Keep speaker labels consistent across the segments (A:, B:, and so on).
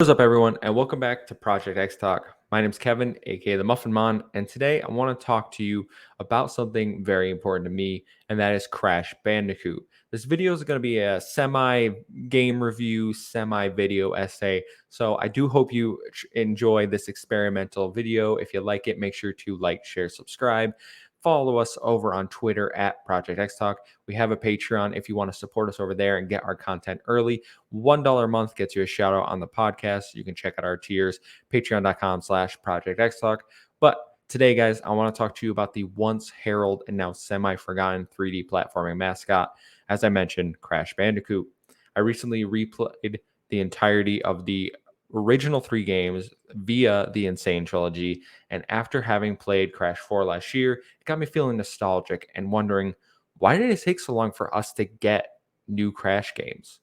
A: What's up, everyone, and welcome back to Project X Talk. My name is Kevin, aka the Muffin Mon, and today I want to talk to you about something very important to me, and that is Crash Bandicoot. This video is going to be a semi game review, semi video essay, so I do hope you enjoy this experimental video. If you like it, make sure to like, share, subscribe. Follow us over on Twitter at Project X Talk. We have a Patreon if you want to support us over there and get our content early. $1 a month gets you a shout out on the podcast. You can check out our tiers, patreon.com/Project X Talk. But today, guys, I want to talk to you about the once heralded and now semi-forgotten 3D platforming mascot. As I mentioned, Crash Bandicoot. I recently replayed the entirety of the original 3 games via the Insane trilogy, and after having played Crash 4 last year, it got me feeling nostalgic and wondering, why did it take so long for us to get new Crash games?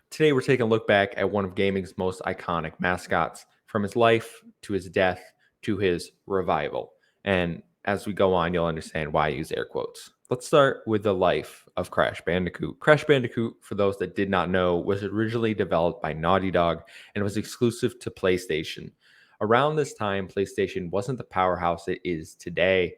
A: Today, we're taking a look back at one of gaming's most iconic mascots, from his life to his death to his revival. And as we go on, you'll understand why I use air quotes. Let's start with the life of Crash Bandicoot. Crash Bandicoot, for those that did not know, was originally developed by Naughty Dog and was exclusive to PlayStation. Around this time, PlayStation wasn't the powerhouse it is today.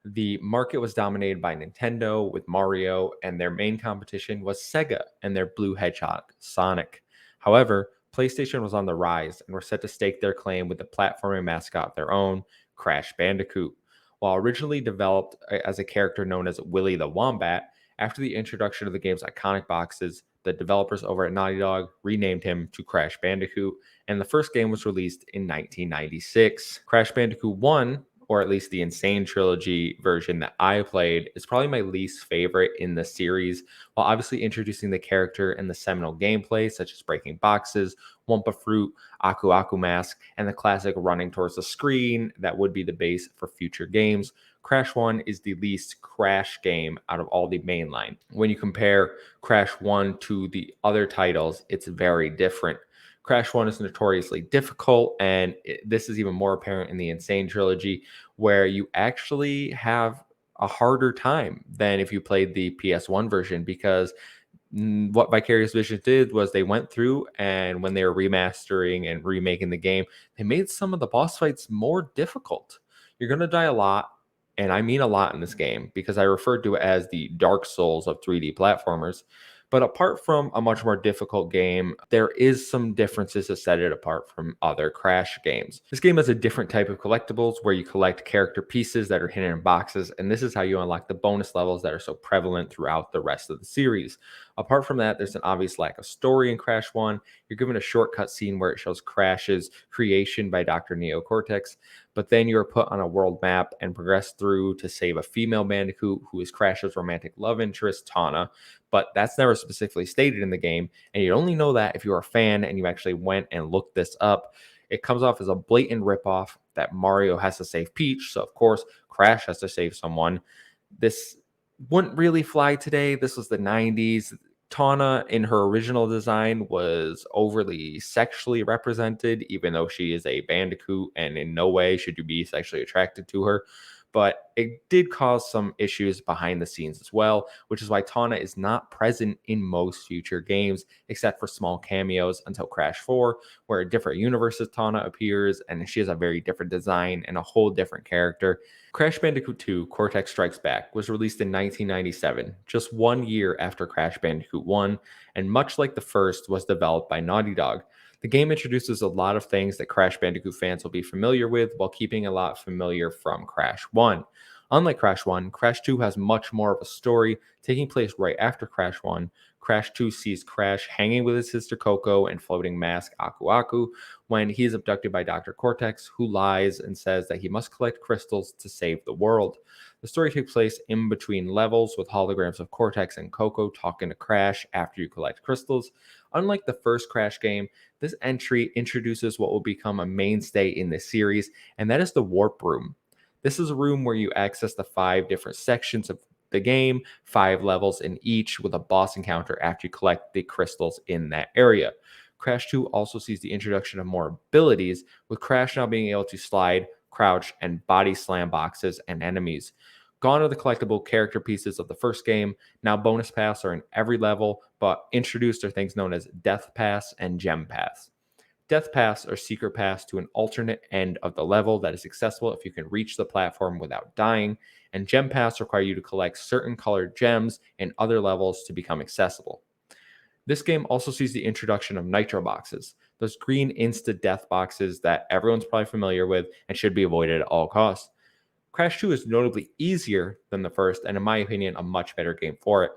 A: The market was dominated by Nintendo with Mario, and their main competition was Sega and their Blue Hedgehog, Sonic. However, PlayStation was on the rise and were set to stake their claim with a platforming mascot of their own, Crash Bandicoot. While originally developed as a character known as Willy the Wombat, after the introduction of the game's iconic boxes, the developers over at Naughty Dog renamed him to Crash Bandicoot, and the first game was released in 1996. Crash Bandicoot 1, or at least the Insane Trilogy version that I played, is probably my least favorite in the series. While obviously introducing the character and the seminal gameplay, such as breaking boxes, Wumpa Fruit, Aku Aku Mask, and the classic running towards the screen that would be the base for future games, Crash 1 is the least Crash game out of all the mainline. When you compare Crash 1 to the other titles, it's very different. Crash 1 is notoriously difficult, and this is even more apparent in the Insane trilogy, where you actually have a harder time than if you played the PS1 version, because what Vicarious Visions did was they went through, and when they were remastering and remaking the game, they made some of the boss fights more difficult. You're going to die a lot, and I mean a lot in this game, because I referred to it as the Dark Souls of 3D platformers. But apart from a much more difficult game, there is some differences that set it apart from other Crash games. This game has a different type of collectibles where you collect character pieces that are hidden in boxes, and this is how you unlock the bonus levels that are so prevalent throughout the rest of the series. Apart from that, there's an obvious lack of story in Crash 1. You're given a shortcut scene where it shows Crash's creation by Dr. Neo Cortex, but then you're put on a world map and progress through to save a female Bandicoot who is Crash's romantic love interest, Tawna, but that's never specifically stated in the game, and you only know that if you're a fan and you actually went and looked this up. It comes off as a blatant ripoff that Mario has to save Peach, so of course Crash has to save someone. This wouldn't really fly today. This was the 90s. Tawna, in her original design, was overly sexually represented, even though she is a Bandicoot, and in no way should you be sexually attracted to her. But it did cause some issues behind the scenes as well, which is why Tawna is not present in most future games, except for small cameos until Crash 4, where a different universe of Tawna appears, and she has a very different design and a whole different character. Crash Bandicoot 2, Cortex Strikes Back, was released in 1997, just 1 year after Crash Bandicoot 1, and much like the first, was developed by Naughty Dog. The game introduces a lot of things that Crash Bandicoot fans will be familiar with, while keeping a lot familiar from Crash 1. Unlike Crash 1, Crash 2 has much more of a story, taking place right after Crash 1. Crash 2 sees Crash hanging with his sister Coco and floating mask Aku Aku when he is abducted by Dr. Cortex, who lies and says that he must collect crystals to save the world. The story takes place in between levels, with holograms of Cortex and Coco talking to Crash after you collect crystals. Unlike the first Crash game, this entry introduces what will become a mainstay in this series, and that is the Warp Room. This is a room where you access the 5 different sections of the game, 5 levels in each, with a boss encounter after you collect the crystals in that area. Crash 2 also sees the introduction of more abilities, with Crash now being able to slide, crouch, and body slam boxes and enemies. Gone are the collectible character pieces of the first game. Now bonus paths are in every level, but introduced are things known as Death Pass and Gem Pass. Death paths are secret paths to an alternate end of the level that is accessible if you can reach the platform without dying, and gem paths require you to collect certain colored gems in other levels to become accessible. This game also sees the introduction of nitro boxes, those green insta-death boxes that everyone's probably familiar with and should be avoided at all costs. Crash 2 is notably easier than the first, and in my opinion, a much better game for it.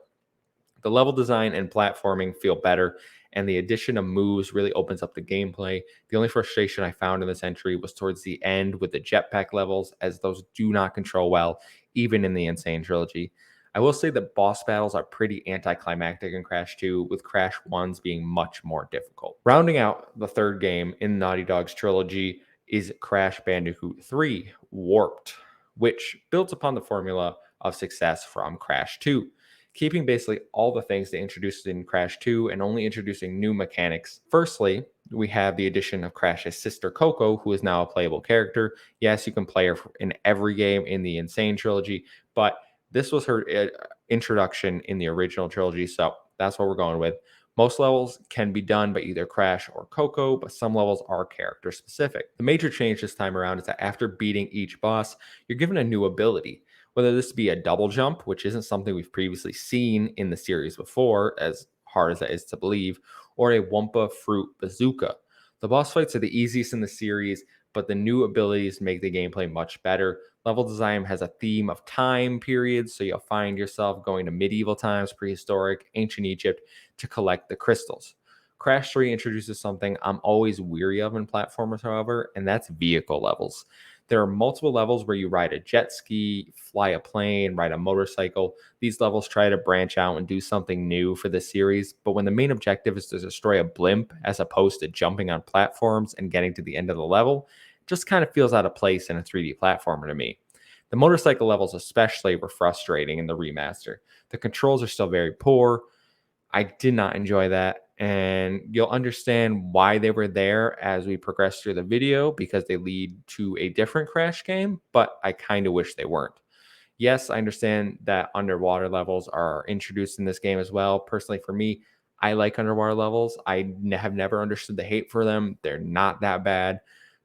A: The level design and platforming feel better, and the addition of moves really opens up the gameplay. The only frustration I found in this entry was towards the end with the jetpack levels, as those do not control well, even in the Insane trilogy. I will say that boss battles are pretty anticlimactic in Crash 2, with Crash 1's being much more difficult. Rounding out the third game in Naughty Dog's trilogy is Crash Bandicoot 3 Warped, which builds upon the formula of success from Crash 2, keeping basically all the things they introduced in Crash 2 and only introducing new mechanics. Firstly, we have the addition of Crash's sister Coco, who is now a playable character. Yes, you can play her in every game in the Insane trilogy, but this was her introduction in the original trilogy, so that's what we're going with. Most levels can be done by either Crash or Coco, but some levels are character specific. The major change this time around is that after beating each boss, you're given a new ability, whether this be a double jump, which isn't something we've previously seen in the series before, as hard as that is to believe, or a Wumpa Fruit Bazooka. The boss fights are the easiest in the series, but the new abilities make the gameplay much better. Level design has a theme of time periods, so you'll find yourself going to medieval times, prehistoric, ancient Egypt to collect the crystals. Crash 3 introduces something I'm always weary of in platformers, however, and that's vehicle levels. There are multiple levels where you ride a jet ski, fly a plane, ride a motorcycle. These levels try to branch out and do something new for the series, but when the main objective is to destroy a blimp as opposed to jumping on platforms and getting to the end of the level, it just kind of feels out of place in a 3D platformer to me. The motorcycle levels especially were frustrating in the remaster. The controls are still very poor. I did not enjoy that, and you'll understand why they were there as we progress through the video because they lead to a different Crash game, but I kind of wish they weren't. Yes, I understand that underwater levels are introduced in this game as well. Personally, for me, I like underwater levels. Have never understood the hate for them. They're not that bad,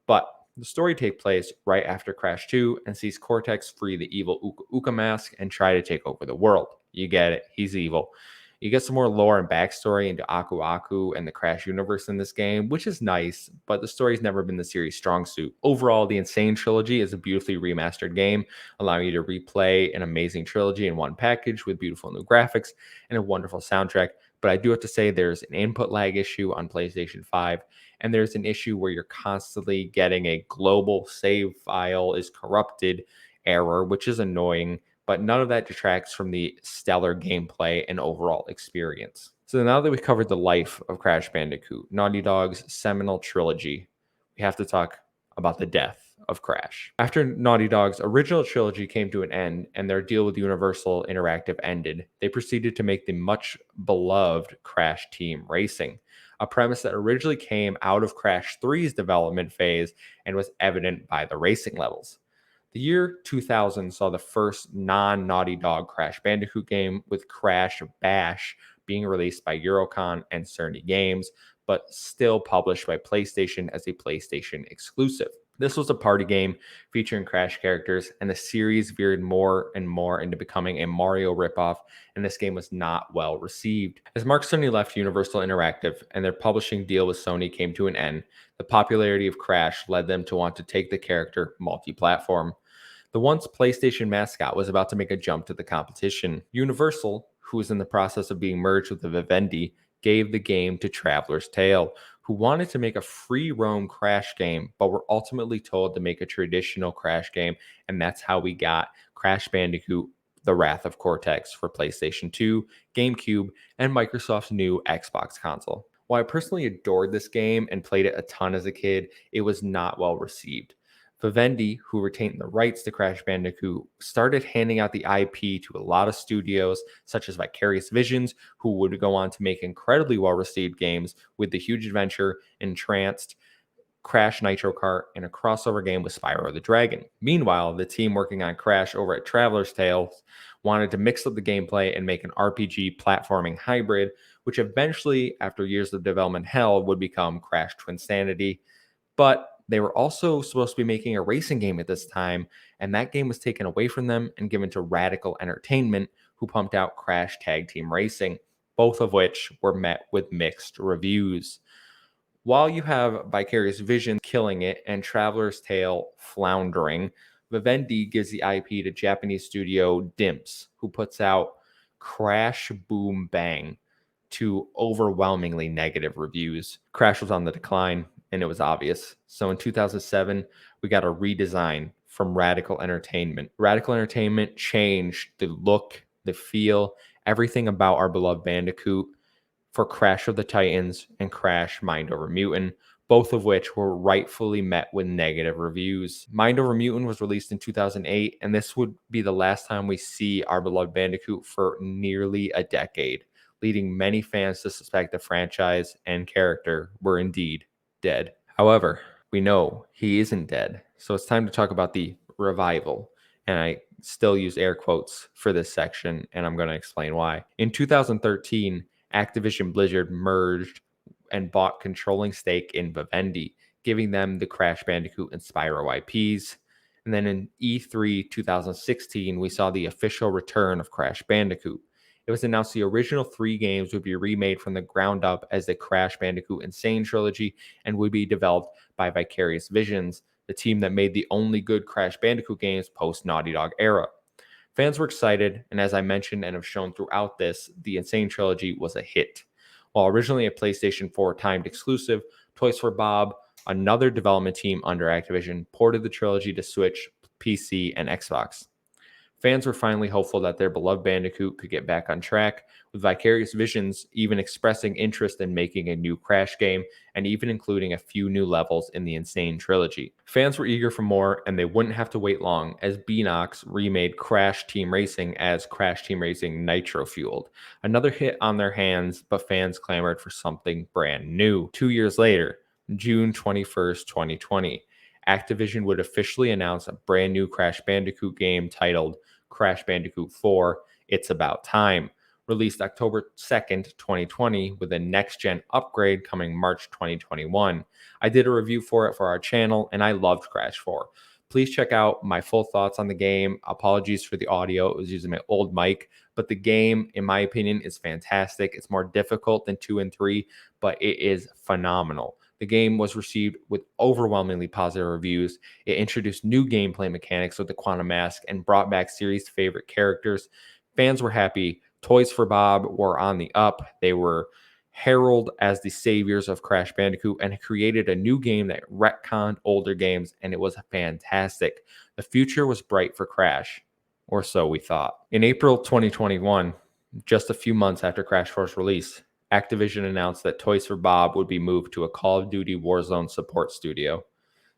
A: but the story takes place right after Crash 2 and sees Cortex free the evil Uka Uka mask and try to take over the world. You get it. He's evil. You get some more lore and backstory into Aku Aku and the Crash universe in this game, which is nice, but the story's never been the series' strong suit. Overall, the Insane trilogy is a beautifully remastered game, allowing you to replay an amazing trilogy in one package with beautiful new graphics and a wonderful soundtrack. But I do have to say there's an input lag issue on PlayStation 5, and there's an issue where you're constantly getting a global save file is corrupted error, which is annoying, but none of that detracts from the stellar gameplay and overall experience. So now that we've covered the life of Crash Bandicoot, Naughty Dog's seminal trilogy, we have to talk about the death of Crash. After Naughty Dog's original trilogy came to an end and their deal with Universal Interactive ended, they proceeded to make the much beloved Crash Team Racing, a premise that originally came out of Crash 3's development phase and was evident by the racing levels. The year 2000 saw the first non-Naughty Dog Crash Bandicoot game, with Crash Bash being released by Eurocon and Cerny Games, but still published by PlayStation as a PlayStation exclusive. This was a party game featuring Crash characters, and the series veered more and more into becoming a Mario ripoff, and this game was not well received. As Mark Cerny left Universal Interactive and their publishing deal with Sony came to an end, the popularity of Crash led them to want to take the character multi-platform. The once PlayStation mascot was about to make a jump to the competition. Universal, who was in the process of being merged with the Vivendi, gave the game to Traveler's Tale, who wanted to make a free roam Crash game, but were ultimately told to make a traditional Crash game, and that's how we got Crash Bandicoot: The Wrath of Cortex for PlayStation 2, GameCube, and Microsoft's new Xbox console. While I personally adored this game and played it a ton as a kid, it was not well received. Vivendi, who retained the rights to Crash Bandicoot, started handing out the IP to a lot of studios, such as Vicarious Visions, who would go on to make incredibly well-received games with The Huge Adventure, Entranced, Crash Nitro Kart, and a crossover game with Spyro the Dragon. Meanwhile, the team working on Crash over at Traveler's Tales wanted to mix up the gameplay and make an RPG platforming hybrid, which eventually, after years of development hell, would become Crash Twinsanity. But they were also supposed to be making a racing game at this time, and that game was taken away from them and given to Radical Entertainment, who pumped out Crash Tag Team Racing, both of which were met with mixed reviews. While you have Vicarious Visions killing it and Traveler's Tale floundering, Vivendi gives the IP to Japanese studio Dimps, who puts out Crash Boom Bang to overwhelmingly negative reviews. Crash was on the decline, and it was obvious. So in 2007, we got a redesign from Radical Entertainment. Radical Entertainment changed the look, the feel, everything about our beloved Bandicoot for Crash of the Titans and Crash Mind Over Mutant, both of which were rightfully met with negative reviews. Mind Over Mutant was released in 2008, and this would be the last time we see our beloved Bandicoot for nearly a decade, leading many fans to suspect the franchise and character were indeed dead. However, we know he isn't dead, so it's time to talk about the revival. And I still use air quotes for this section, and I'm going to explain why. In 2013, Activision-Blizzard merged and bought controlling stake in Vivendi, giving them the Crash Bandicoot and Spyro IPs. And then in E3 2016, we saw the official return of Crash Bandicoot. It was announced the original 3 games would be remade from the ground up as the Crash Bandicoot Insane trilogy and would be developed by Vicarious Visions, the team that made the only good Crash Bandicoot games post Naughty Dog era. Fans were excited, and as I mentioned and have shown throughout this, the Insane trilogy was a hit. While originally a PlayStation 4 timed exclusive, Toys for Bob, another development team under Activision, ported the trilogy to Switch, PC, and Xbox. Fans were finally hopeful that their beloved Bandicoot could get back on track, with Vicarious Visions even expressing interest in making a new Crash game and even including a few new levels in the Insane trilogy. Fans were eager for more, and they wouldn't have to wait long as Beanox remade Crash Team Racing as Crash Team Racing Nitro Fueled. Another hit on their hands, but fans clamored for something brand new. 2 years later, June 21st, 2020, Activision would officially announce a brand new Crash Bandicoot game titled Crash Bandicoot 4, It's About Time, released October 2nd, 2020, with a next-gen upgrade coming March 2021. I did a review for it for our channel, and I loved Crash 4. Please check out my full thoughts on the game. Apologies for the audio. It was using my old mic, but the game, in my opinion, is fantastic. It's more difficult than 2 and 3, but it is phenomenal. The game was received with overwhelmingly positive reviews. It introduced new gameplay mechanics with the Quantum Mask and brought back series favorite characters. Fans were happy. Toys for Bob were on the up. They were heralded as the saviors of Crash Bandicoot and created a new game that retconned older games, and it was fantastic. The future was bright for Crash, or so we thought. In April 2021, just a few months after Crash 4's release, Activision announced that Toys for Bob would be moved to a Call of Duty Warzone support studio.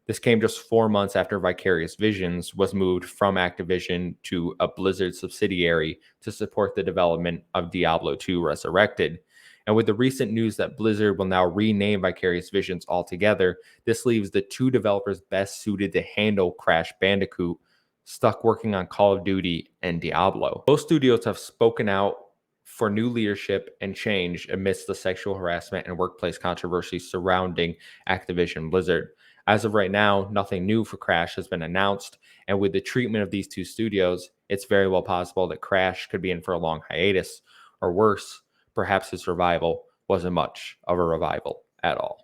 A: This came just 4 months after Vicarious Visions was moved from Activision to a Blizzard subsidiary to support the development of Diablo 2 Resurrected. And with the recent news that Blizzard will now rename Vicarious Visions altogether, this leaves the 2 developers best suited to handle Crash Bandicoot stuck working on Call of Duty and Diablo. Both studios have spoken out for new leadership and change amidst the sexual harassment and workplace controversy surrounding Activision-Blizzard. As of right now, nothing new for Crash has been announced, and with the treatment of these 2 studios, it's very well possible that Crash could be in for a long hiatus, or worse, perhaps his revival wasn't much of a revival at all.